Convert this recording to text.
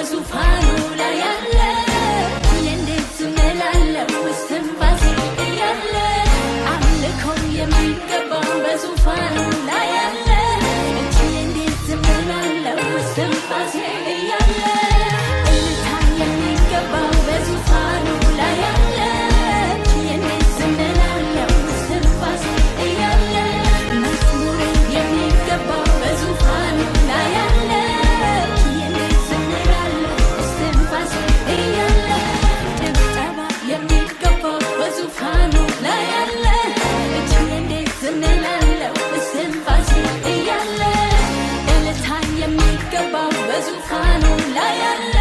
በዙፋኑ ላይ ያለ እንዴት ዝም እላለሁ እስትንፋሴ እያለ አምልኮው የሚገባው በዙፋኑ ላይ ያለ እንዴት ዝም እላለሁ እስትንፋሴ እያለ እልልታ የሚገባው በዙፋኑ ላይ ያለ እንዴት ዝም እላለሁ እስትንፋሴ እያለ መዝሙር የሚገባው በዙፋኑ ላይ ያለ እንዴት ዝም እላለሁ እስትንፋሴ እያለ ጭብጨባ የሚገባው በዙፋኑ ላይ ያለ እንዴት ዝም እላለሁ እስትንፋሴ እያለ እልልታ የሚገባው በዙፋኑ ላይ ያለ